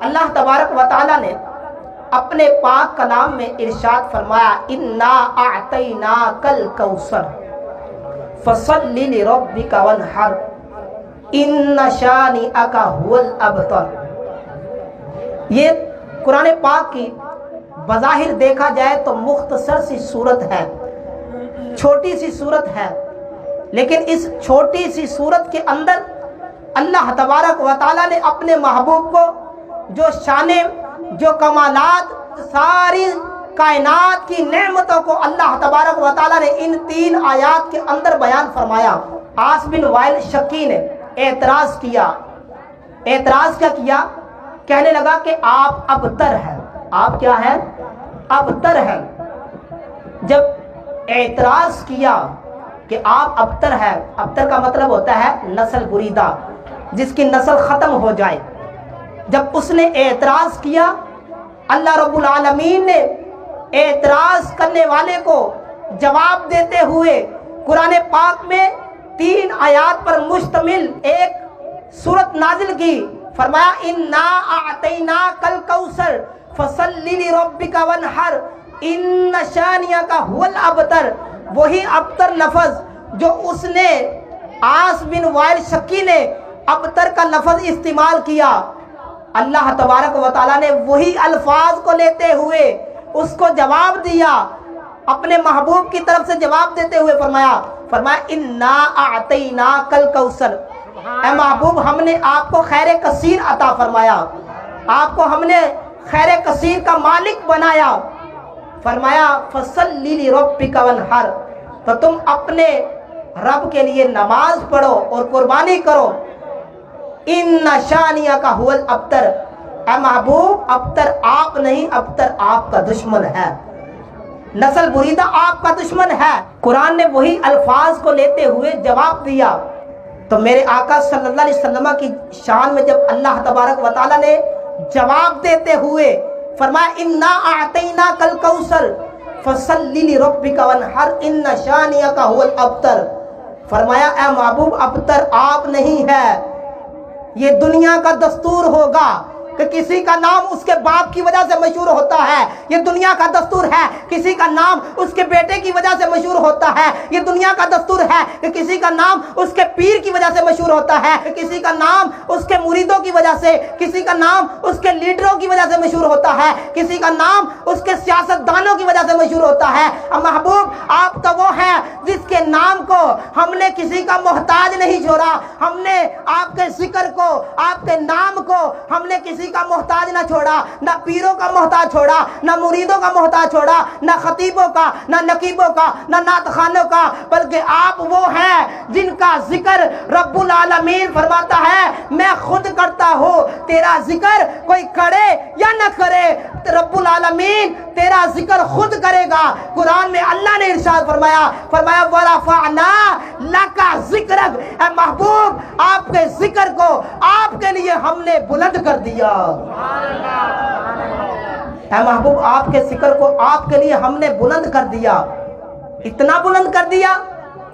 اللہ تبارک و تعالیٰ نے اپنے پاک کلام میں ارشاد فرمایا انا اعطیناک الکوثر فصل لربک وانحر ان شانئک هو الابتر۔ یہ قرآن پاک کی بظاہر دیکھا جائے تو مختصر سی صورت ہے، چھوٹی سی صورت ہے، لیکن اس چھوٹی سی صورت کے اندر اللہ تبارک و تعالیٰ نے اپنے محبوب کو جو شانیں، جو کمالات، ساری کائنات کی نعمتوں کو اللہ تبارک و تعالیٰ نے ان 3 آیات کے اندر بیان فرمایا۔ عاص بن وائل شکی نے اعتراض کیا۔ اعتراض کیا کیا؟ کہنے لگا کہ آپ ابتر ہیں۔ آپ کیا ہیں؟ ابتر ہیں۔ جب اعتراض کیا کہ آپ ابتر ہیں، ابتر کا مطلب ہوتا ہے نسل بریدہ، جس کی نسل ختم ہو جائے۔ جب اس نے اعتراض کیا، اللہ رب العالمین نے اعتراض کرنے والے کو جواب دیتے ہوئے قرآن پاک میں 3 آیات پر مشتمل ایک سورت نازل کی۔ فرمایا انا اعطیناک الکوثر فصل لربک وانحر ان شانئک هو الابتر۔ وہی ابتر لفظ جو اس نے عاص بن وائل شکی نے ابتر کا لفظ استعمال کیا، اللہ تبارک و تعالیٰ نے وہی الفاظ کو لیتے ہوئے اس کو جواب دیا، اپنے محبوب کی طرف سے جواب دیتے ہوئے فرمایا انا اعطیناک الکوثر۔ اے محبوب، ہم نے آپ کو خیر کثیر عطا فرمایا، آپ کو ہم نے خیر کثیر کا مالک بنایا۔ فرمایا فصل لربک وانحر، تو تم اپنے رب کے لیے نماز پڑھو اور قربانی کرو۔ ان شانئک هو الابتر، اے محبوب ابتر آپ نہیں، ابتر آپ کا دشمن ہے، نسل بریدہ آپ کا دشمن ہے۔ قرآن نے وہی الفاظ کو لیتے ہوئے جواب دیا۔ تو میرے آقا صلی اللہ علیہ وسلم کی شان میں جب اللہ تبارک و تعالیٰ نے جواب دیتے ہوئے فرمایا انا اعطیناک الکوثر فصل لربک وانحر ان شانئک هو الابتر، فرمایا اے محبوب ابتر آپ نہیں ہے۔ یہ دنیا کا دستور ہوگا کہ کسی کا نام اس کے باپ کی وجہ سے مشہور ہوتا ہے، یہ دنیا کا دستور ہے۔ کسی کا نام اس کے بیٹے کی وجہ سے مشہور ہوتا ہے، یہ دنیا کا دستور ہے۔ کہ کسی کا نام اس کے پیر کی وجہ سے مشہور ہوتا ہے، کہ کسی کا نام اس کے مریدوں کی وجہ سے، کسی کا نام اس کے لیڈروں کی وجہ سے مشہور ہوتا ہے، کسی کا نام اس کے سیاستدانوں کی وجہ سے مشہور ہوتا ہے۔ اب محبوب آپ تو وہ ہیں جس کے نام کو ہم نے کسی کا محتاج نہیں چھوڑا، ہم نے آپ کے ذکر کو، آپ کے نام کو ہم نے کسی کا محتاج نہ چھوڑا، نہ پیروں کا محتاج چھوڑا، نہ مریدوں کا محتاج چھوڑا، نہ خطیبوں کا، نہ نقیبوں کا، نہ نعت خوانوں کا، بلکہ آپ وہ ہیں جن کا ذکر رب العالمین فرماتا ہے میں خود کرتا ہوں، تیرا ذکر کوئی کرے یا نہ کرے رب العالمین تیرا ذکر خود کرے گا۔ قرآن میں اللہ نے ارشاد فرمایا وَرَفَعْنَا لَكَ ذِكْرَكَ، اے محبوب آپ کے ذکر کو آپ کے لیے ہم نے بلند کر دیا۔ اے محبوب آپ کے ذکر کو آپ کے لیے ہم نے بلند کر دیا، اتنا بلند کر دیا۔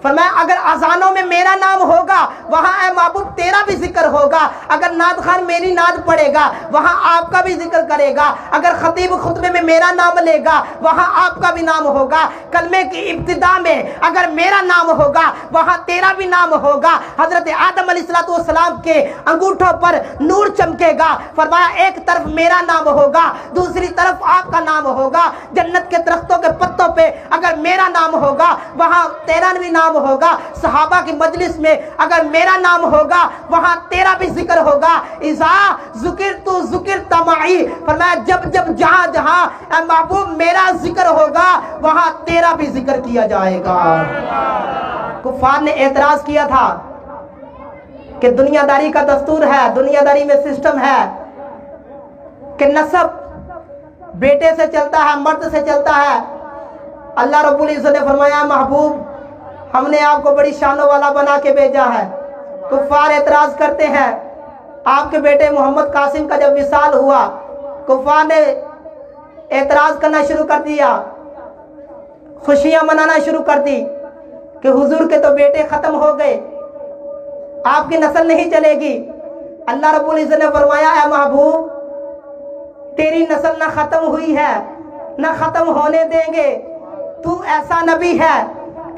فرمایا اگر اذانوں میں میرا نام ہوگا وہاں اے محبوب تیرا بھی ذکر ہوگا، اگر نعت خوان میری نعت پڑھے گا وہاں آپ کا بھی ذکر کرے گا، اگر خطیب خطبے میں میرا نام لے گا وہاں آپ کا بھی نام ہوگا، کلمے کی ابتدا میں اگر میرا نام ہوگا وہاں تیرا بھی نام ہوگا۔ حضرت آدم علیہ السلام کے انگوٹھوں پر نور چمکے گا، فرمایا ایک طرف میرا نام ہوگا دوسری طرف آپ کا نام ہوگا۔ جنت کے درختوں کے پتوں پہ اگر میرا نام ہوگا وہاں تیرا بھی نام ہوگا، صحابہ کی مجلس میں اگر میرا نام ہوگا وہاں تیرا بھی ذکر ہوگا۔ اذا ذکرت ذکرت معی، فرمایا جب جب جہاں جہاں اے محبوب میرا ذکر ہوگا وہاں تیرا بھی ذکر کیا جائے گا۔ کفار نے اعتراض کیا تھا کہ دنیا داری کا دستور ہے، دنیا داری میں سسٹم ہے کہ نسب بیٹے سے چلتا ہے، مرد سے چلتا ہے۔ اللہ رب العزت نے فرمایا محبوب ہم نے آپ کو بڑی شانوں والا بنا کے بھیجا ہے۔ کفار اعتراض کرتے ہیں، آپ کے بیٹے محمد قاسم کا جب وصال ہوا کفار نے اعتراض کرنا شروع کر دیا، خوشیاں منانا شروع کر دی کہ حضور کے تو بیٹے ختم ہو گئے، آپ کی نسل نہیں چلے گی۔ اللہ رب العزت نے فرمایا اے محبوب تیری نسل نہ ختم ہوئی ہے نہ ختم ہونے دیں گے. تو ایسا نبی ہے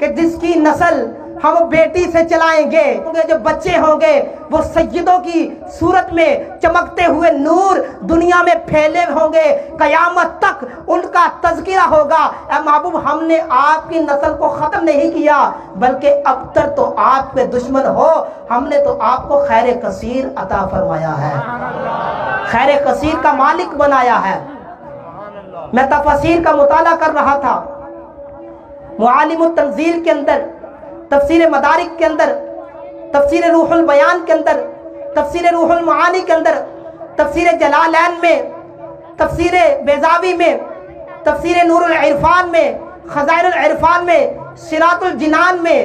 کہ جس کی نسل ہم بیٹی سے چلائیں گے. جو بچے ہوں گے وہ سیدوں کی صورت میں چمکتے ہوئے نور دنیا میں پھیلے ہوں گے. قیامت تک ان کا تذکرہ ہوگا. اے محبوب ہم نے آپ کی نسل کو ختم نہیں کیا بلکہ ابتر تو آپ کے دشمن ہو. ہم نے تو آپ کو خیر کثیر عطا فرمایا ہے, خیر کثیر کا مالک بنایا ہے. میں تفاسیر کا مطالعہ کر رہا تھا, معالم التنزیل کے اندر, تفسیر مدارک کے اندر, تفسیر روح البیان کے اندر, تفسیر روح المعانی کے اندر, تفسیر جلالین میں, تفسیر بیضاوی میں, تفسیر نور العرفان میں, خزائن العرفان میں, صراط الجنان میں,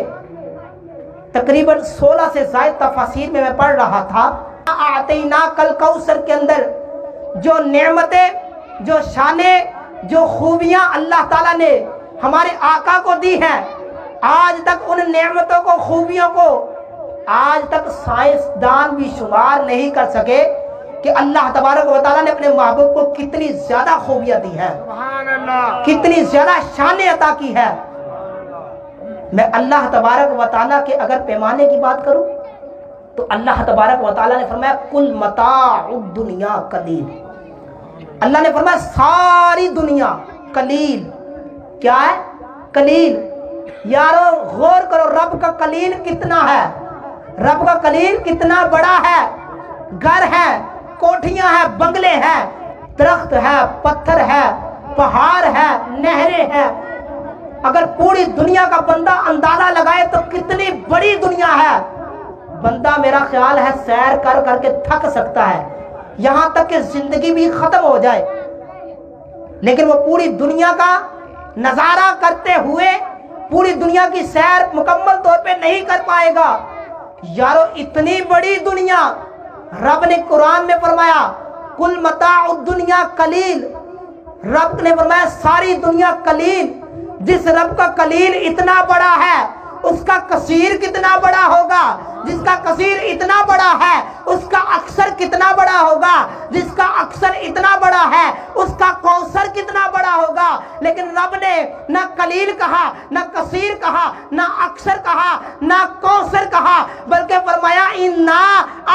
تقریباً 16 سے زائد تفاسیر میں پڑھ رہا تھا. اعطیناک الکوثر کے اندر جو نعمتیں, جو شانیں, جو خوبیاں اللہ تعالیٰ نے ہمارے آقا کو دی ہیں, آج تک ان نعمتوں کو, خوبیوں کو آج تک سائنسدان بھی شمار نہیں کر سکے کہ اللہ تبارک و تعالیٰ نے اپنے محبوب کو کتنی زیادہ خوبیاں دی ہیں, کتنی زیادہ شانیں عطا کی ہے. میں اللہ تبارک و تعالیٰ کے اگر پیمانے کی بات کروں تو اللہ تبارک و تعالیٰ نے فرمایا کل متاع الدنیا قلیل. اللہ نے فرمایا ساری دنیا قلیل. کیا ہے؟ قلیل. یارو غور کرو, رب کا قلیل کتنا ہے, رب کا قلیل کتنا بڑا ہے. گھر ہے, کوٹھیاں ہیں, بنگلے ہیں, درخت ہے, پتھر ہے, پہاڑ ہے, نہریں ہیں. اگر پوری دنیا کا بندہ اندازہ لگائے تو کتنی بڑی دنیا ہے. بندہ میرا خیال ہے سیر کر کر کے تھک سکتا ہے, یہاں تک کہ زندگی بھی ختم ہو جائے, لیکن وہ پوری دنیا کا نظارہ کرتے ہوئے پوری دنیا کی سیر مکمل طور پہ نہیں کر پائے گا. یارو اتنی بڑی دنیا, رب نے قرآن میں فرمایا کل متاع الدنیا قلیل. رب نے فرمایا ساری دنیا قلیل. جس رب کا قلیل اتنا بڑا ہے اس کا کثیر کتنا بڑا ہوگا. جس کا کثیر اتنا بڑا ہے اس کا اکثر کتنا بڑا ہوگا. جس کا اکثر اتنا بڑا ہے اس کا کوثر کتنا بڑا ہوگا. لیکن رب نے نہ قلیل کہا, نہ کثیر کہا, نہ اکثر کہا, نہ کوثر کہا, بلکہ فرمایا انا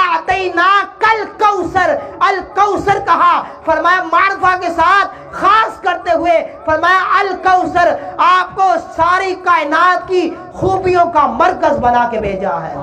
اعطیناک الکوثر. الکوثر کہا, فرمایا معرفہ کے ساتھ خاص کرتے ہوئے فرمایا الکوثر. آپ کو ساری کائنات کی خوبیوں کا مرکز بنا کے بھیجا ہے.